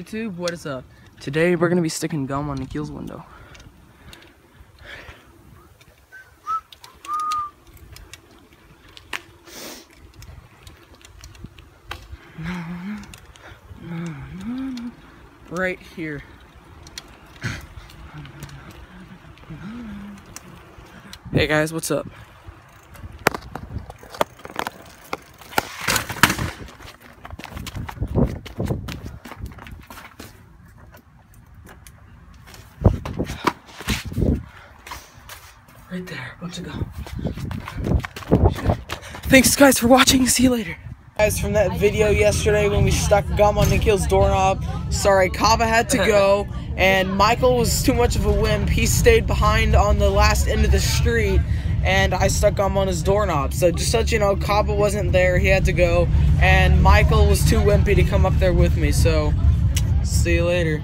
YouTube, what is up? Today we're gonna be sticking gum on Nikhil's window. Right here. Hey guys, what's up? Right there, bunch of gum. Thanks guys for watching, see you later. Guys, from that video yesterday when we stuck gum on Nikhil's doorknob, sorry, Kava had to go, and Michael was too much of a wimp. He stayed behind on the last end of the street, and I stuck gum on his doorknob. So just so you know, Kava wasn't there, he had to go, and Michael was too wimpy to come up there with me, so see you later.